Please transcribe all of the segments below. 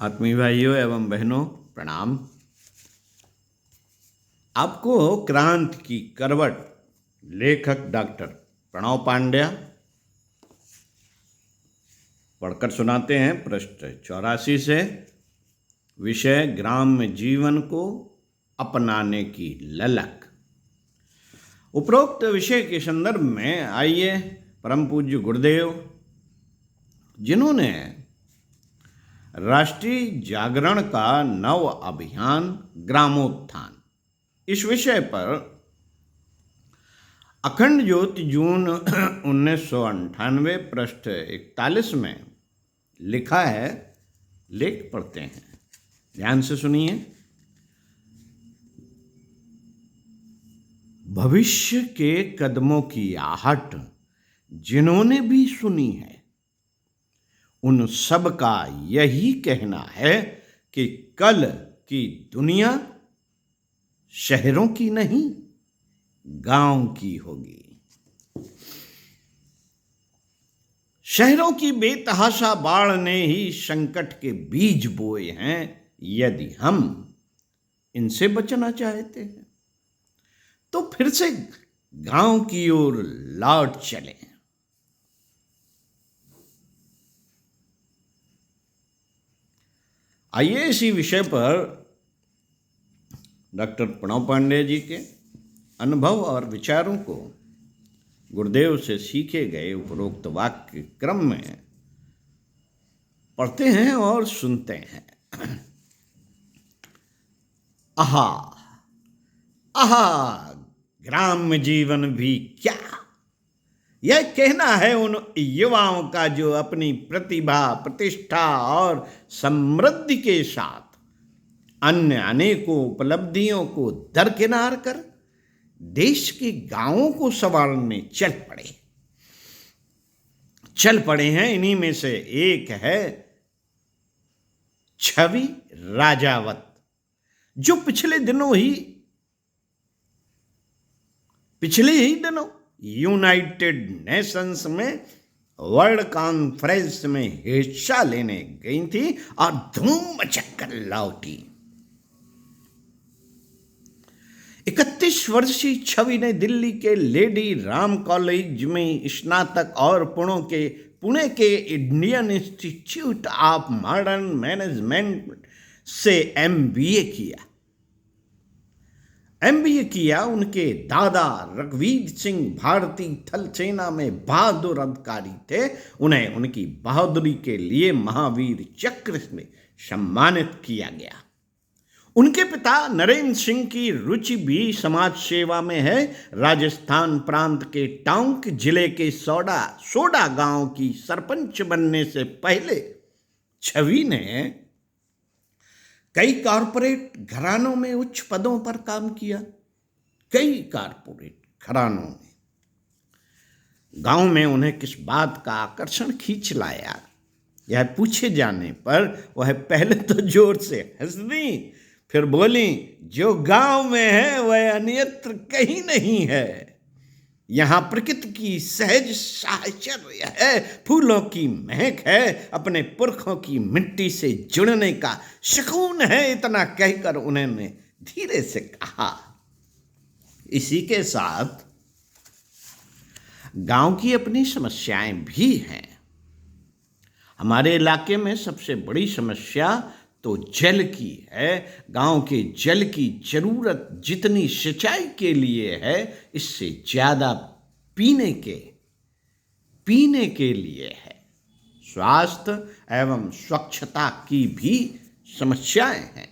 आत्मीय भाइयों एवं बहनों प्रणाम। आपको क्रांति की करवट लेखक डॉक्टर प्रणव पांड्या पढ़कर सुनाते हैं पृष्ठ 84 से। विषय ग्राम्य जीवन को अपनाने की ललक। उपरोक्त विषय के संदर्भ में आइए परम पूज्य गुरुदेव, जिन्होंने राष्ट्रीय जागरण का नव अभियान ग्रामोत्थान इस विषय पर अखंड ज्योति जून 1998 पृष्ठ 41 में लिखा है। लेख पढ़ते हैं, ध्यान से सुनिए। भविष्य के कदमों की आहट जिन्होंने भी सुनी है, उन सब का यही कहना है कि कल की दुनिया शहरों की नहीं, गांव की होगी। शहरों की बेतहाशा बाढ़ ने ही संकट के बीज बोए हैं। यदि हम इनसे बचना चाहते हैं तो फिर से गांव की ओर लौट चलें। आइए इसी विषय पर डॉक्टर प्रणव पांडे जी के अनुभव और विचारों को गुरुदेव से सीखे गए उपरोक्त वाक्य क्रम में पढ़ते हैं और सुनते हैं। आहा आहा, ग्राम्य जीवन भी क्या, यह कहना है उन युवाओं का जो अपनी प्रतिभा, प्रतिष्ठा और समृद्धि के साथ अन्य अनेकों उपलब्धियों को दरकिनार कर देश के गांवों को संवारने चल पड़े हैं। इन्हीं में से एक है छवि राजावत, जो पिछले ही दिनों यूनाइटेड नेशंस में वर्ल्ड कॉन्फ्रेंस में हिस्सा लेने गई थी और धूम मचकर लौटी। 31 वर्षीय छवि ने दिल्ली के लेडी राम कॉलेज में स्नातक और पुणे के Indian institute of modern management से एमबीए किया। उनके दादा रघुवीर सिंह भारतीय थल सेना में बहादुर अधिकारी थे। उन्हें उनकी बहादुरी के लिए महावीर चक्र से सम्मानित किया गया। उनके पिता नरेंद्र सिंह की रुचि भी समाज सेवा में है। राजस्थान प्रांत के टोंक जिले के सोडा गांव की सरपंच बनने से पहले छवि ने कई कॉरपोरेट घरानों में उच्च पदों पर काम किया। कई कॉरपोरेट घरानों में गांव में उन्हें किस बात का आकर्षण खींच लाया, यह पूछे जाने पर वह पहले तो जोर से हंस दी, फिर बोली, जो गांव में है वह अन्यत्र कहीं नहीं है। यहाँ प्रकृति की सहज साहचर्य है, फूलों की महक है, अपने पुरखों की मिट्टी से जुड़ने का सुकून है। इतना कहकर उन्होंने धीरे से कहा। इसी के साथ गांव की अपनी समस्याएं भी हैं। हमारे इलाके में सबसे बड़ी समस्या तो जल की है। गांव के जल की जरूरत जितनी सिंचाई के लिए है, इससे ज्यादा पीने के लिए है। स्वास्थ्य एवं स्वच्छता की भी समस्याएं हैं।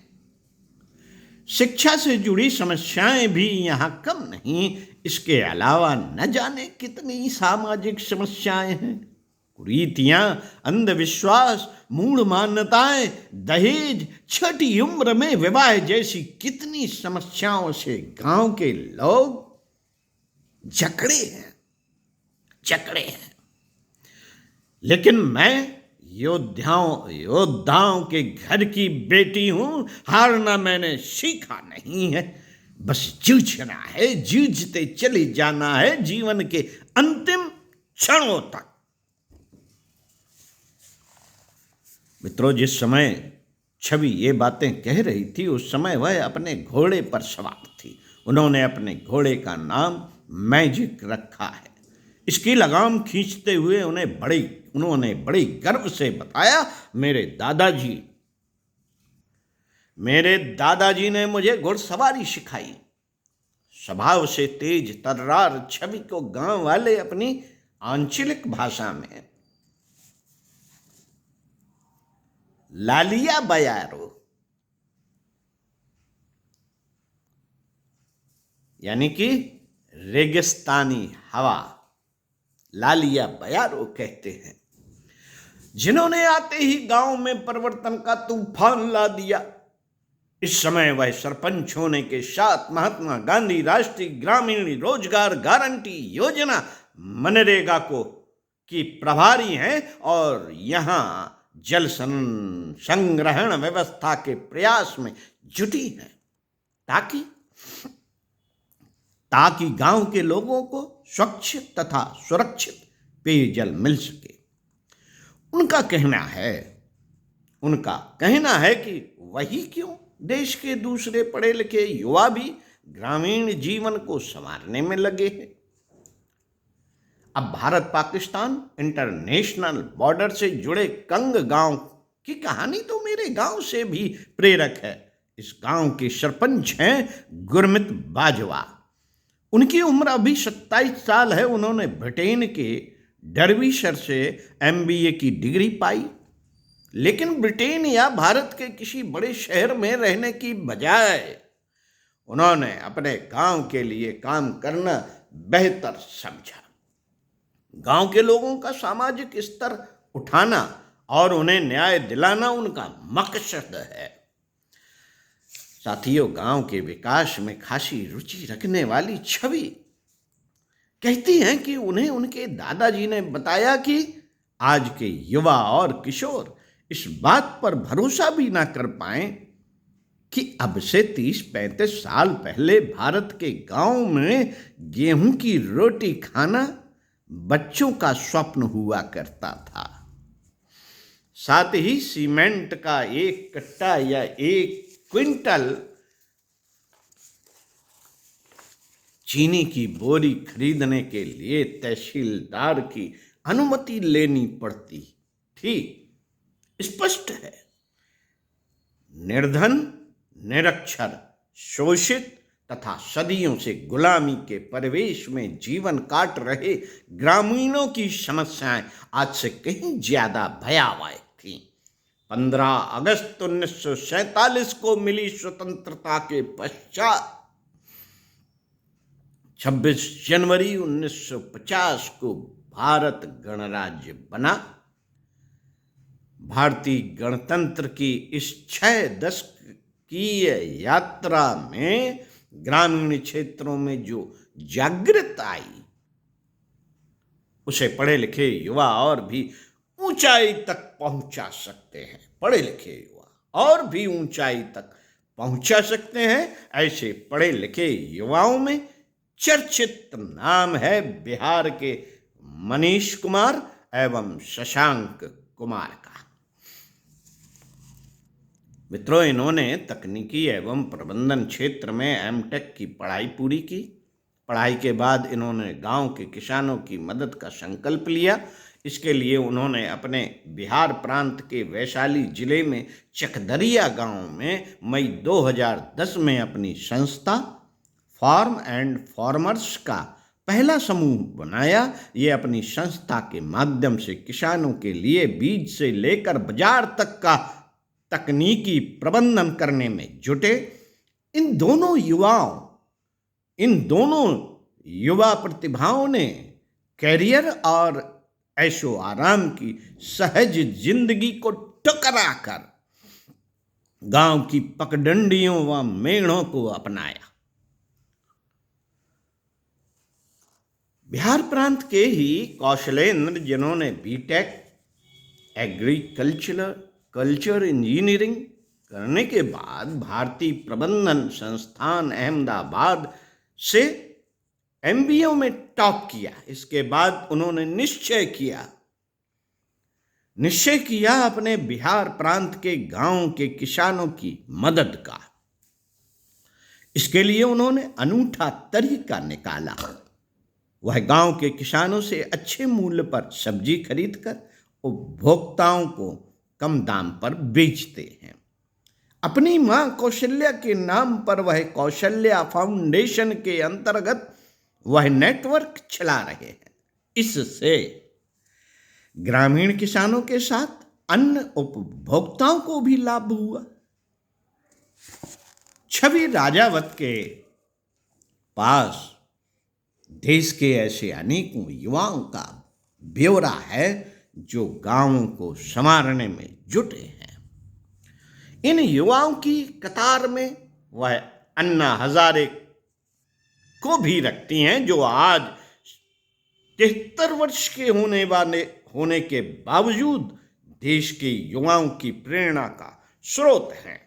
शिक्षा से जुड़ी समस्याएं भी यहाँ कम नहीं। इसके अलावा न जाने कितनी सामाजिक समस्याएं हैं। कुरीतियां, अंधविश्वास, मूढ़ मान्यताएं, दहेज, छोटी उम्र में विवाह जैसी कितनी समस्याओं से गांव के लोग जकड़े हैं। लेकिन मैं योद्धाओं के घर की बेटी हूं। हारना मैंने सीखा नहीं है, बस जूझना है, जूझते चले जाना है जीवन के अंतिम क्षणों तक। मित्रों, जिस समय छवि ये बातें कह रही थी, उस समय वह अपने घोड़े पर सवार थी। उन्होंने अपने घोड़े का नाम मैजिक रखा है। इसकी लगाम खींचते हुए उन्होंने बड़ी गर्व से बताया, मेरे दादाजी ने मुझे घुड़सवारी सिखाई। स्वभाव से तेज तर्रार छवि को गांव वाले अपनी आंचलिक भाषा में लालिया बयारो यानी कि रेगिस्तानी हवा, लालिया बयारो कहते हैं, जिन्होंने आते ही गांव में परिवर्तन का तूफान ला दिया। इस समय वह सरपंच होने के साथ महात्मा गांधी राष्ट्रीय ग्रामीण रोजगार गारंटी योजना मनरेगा की प्रभारी हैं और यहाँ जल संग्रहण व्यवस्था के प्रयास में जुटी हैं ताकि गांव के लोगों को स्वच्छ तथा सुरक्षित पेयजल मिल सके। उनका कहना है कि वही क्यों देश के दूसरे पढ़े लिखे युवा भी ग्रामीण जीवन को संवारने में लगे हैं। अब भारत पाकिस्तान इंटरनेशनल बॉर्डर से जुड़े कंग गांव की कहानी तो मेरे गांव से भी प्रेरक है। इस गांव के सरपंच हैं गुरमित बाजवा। उनकी उम्र अभी 27 साल है। उन्होंने ब्रिटेन के डर्बीशर से MBA की डिग्री पाई, लेकिन ब्रिटेन या भारत के किसी बड़े शहर में रहने की बजाय उन्होंने अपने गांव के लिए काम करना बेहतर समझा। गांव के लोगों का सामाजिक स्तर उठाना और उन्हें न्याय दिलाना उनका मकसद है। साथियों, गांव के विकास में खासी रुचि रखने वाली छवि कहती हैं कि उन्हें उनके दादाजी ने बताया कि आज के युवा और किशोर इस बात पर भरोसा भी ना कर पाए कि अब से 30-35 साल पहले भारत के गांव में गेहूं की रोटी खाना बच्चों का स्वप्न हुआ करता था। साथ ही सीमेंट का एक कट्टा या 1 क्विंटल चीनी की बोरी खरीदने के लिए तहसीलदार की अनुमति लेनी पड़ती थी। स्पष्ट है, निर्धन, निरक्षर, शोषित तथा सदियों से गुलामी के परिवेश में जीवन काट रहे ग्रामीणों की समस्याएं आज से कहीं ज्यादा भयावह थीं। 15 अगस्त 1947 को मिली स्वतंत्रता के पश्चात 26 जनवरी 1950 को भारत गणराज्य बना। भारतीय गणतंत्र की इस 6 दशकीय यात्रा में ग्रामीण क्षेत्रों में जो जागृति आई, उसे पढ़े लिखे युवा और भी ऊंचाई तक पहुंचा सकते हैं। पढ़े लिखे युवा और भी ऊंचाई तक पहुंचा सकते हैं। ऐसे पढ़े लिखे युवाओं में चर्चित नाम है बिहार के मनीष कुमार एवं शशांक कुमार का। मित्रों, इन्होंने तकनीकी एवं प्रबंधन क्षेत्र में M.Tech की पढ़ाई पूरी की। पढ़ाई के बाद इन्होंने गांव के किसानों की मदद का संकल्प लिया। इसके लिए उन्होंने अपने बिहार प्रांत के वैशाली जिले में चकदरिया गांव में मई 2010 में अपनी संस्था फार्म एंड फार्मर्स का पहला समूह बनाया। ये अपनी संस्था के माध्यम से किसानों के लिए बीज से लेकर बाजार तक का तकनीकी प्रबंधन करने में जुटे। इन दोनों युवा प्रतिभाओं ने कैरियर और ऐशो आराम की सहज जिंदगी को ठुकरा कर गांव की पगडंडियों व मेढ़ों को अपनाया। बिहार प्रांत के ही कौशलेंद्र, जिन्होंने B.Tech कल्चर इंजीनियरिंग करने के बाद भारतीय प्रबंधन संस्थान अहमदाबाद से MBA में टॉप किया। इसके बाद उन्होंने निश्चय किया निश्चय किया अपने बिहार प्रांत के गांव के किसानों की मदद का। इसके लिए उन्होंने अनूठा तरीका निकाला। वह गांव के किसानों से अच्छे मूल्य पर सब्जी खरीदकर उपभोक्ताओं को कम दाम पर बेचते हैं। अपनी मां कौशल्या के नाम पर वह कौशल्या फाउंडेशन के अंतर्गत वह नेटवर्क चला रहे हैं। इससे ग्रामीण किसानों के साथ अन्य उपभोक्ताओं को भी लाभ हुआ। छवि राजावत के पास देश के ऐसे अनेकों युवाओं का ब्यौरा है जो गांवों को संवारने में जुटे हैं। इन युवाओं की कतार में वह अन्ना हजारे को भी रखती हैं, जो आज 73 वर्ष के होने के बावजूद देश के युवाओं की प्रेरणा का स्रोत हैं।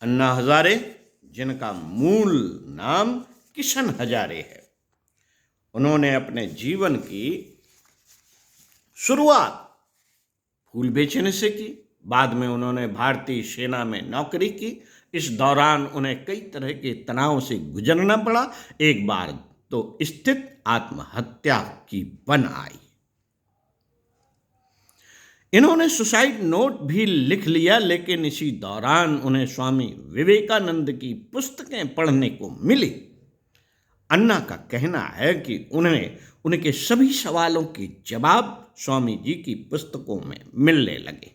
अन्ना हजारे, जिनका मूल नाम किशन हजारे है, उन्होंने अपने जीवन की शुरुआत फूल बेचने से की। बाद में उन्होंने भारतीय सेना में नौकरी की। इस दौरान उन्हें कई तरह के तनाव से गुजरना पड़ा। एक बार तो स्थिति आत्महत्या की बन आई। इन्होंने सुसाइड नोट भी लिख लिया, लेकिन इसी दौरान उन्हें स्वामी विवेकानंद की पुस्तकें पढ़ने को मिली। अन्ना का कहना है कि उन्हें उनके सभी सवालों के जवाब स्वामी जी की पुस्तकों में मिलने लगे।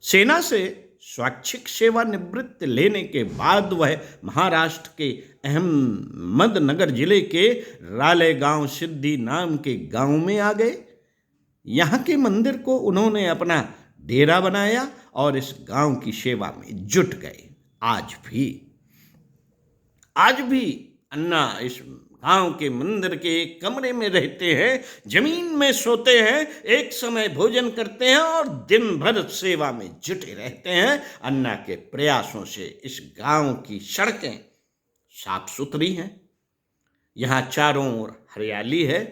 सेना से स्वैच्छिक सेवानिवृत्त लेने के बाद वह महाराष्ट्र के अहमदनगर जिले के रालेगांव सिद्धि नाम के गांव में आ गए। यहाँ के मंदिर को उन्होंने अपना डेरा बनाया और इस गांव की सेवा में जुट गए। आज भी अन्ना इस गांव के मंदिर के एक कमरे में रहते हैं, जमीन में सोते हैं, एक समय भोजन करते हैं और दिन भर सेवा में जुटे रहते हैं। अन्ना के प्रयासों से इस गांव की सड़कें साफ सुथरी हैं। यहाँ चारों ओर हरियाली है,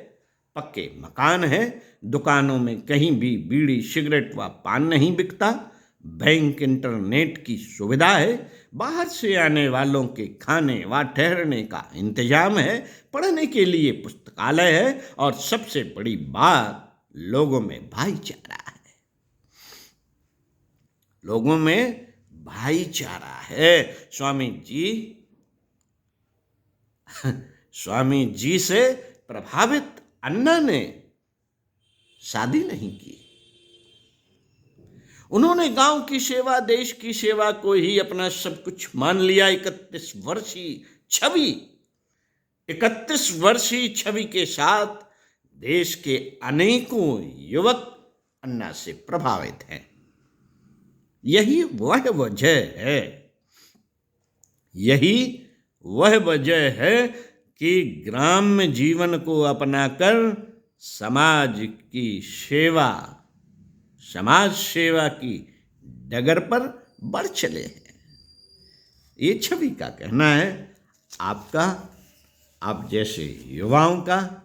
पक्के मकान है, दुकानों में कहीं भी बीड़ी सिगरेट व पान नहीं बिकता, बैंक इंटरनेट की सुविधा है, बाहर से आने वालों के खाने व ठहरने का इंतजाम है, पढ़ने के लिए पुस्तकालय है और सबसे बड़ी बात, लोगों में भाईचारा है। लोगों में भाईचारा है। स्वामी जी से प्रभावित अन्ना ने शादी नहीं की। उन्होंने गांव की सेवा, देश की सेवा को ही अपना सब कुछ मान लिया। 31 वर्षीय छवि के साथ देश के अनेकों युवक अन्ना से प्रभावित हैं। यही वह वजह है कि ग्राम्य जीवन को अपनाकर समाज सेवा की डगर पर बढ़ चले हैं। ये छवि का कहना है। आप जैसे युवाओं का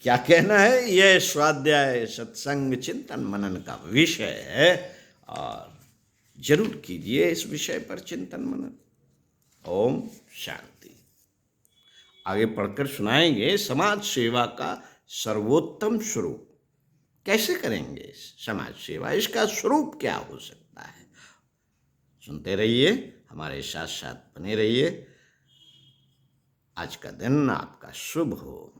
क्या कहना है? यह स्वाध्याय सत्संग चिंतन मनन का विषय है और जरूर कीजिए इस विषय पर चिंतन मनन। ओम शांति। आगे पढ़कर सुनाएंगे समाज सेवा का सर्वोत्तम स्वरूप। कैसे करेंगे समाज सेवा, इसका स्वरूप क्या हो सकता है? सुनते रहिए, हमारे साथ साथ बने रहिए। आज का दिन आपका शुभ हो।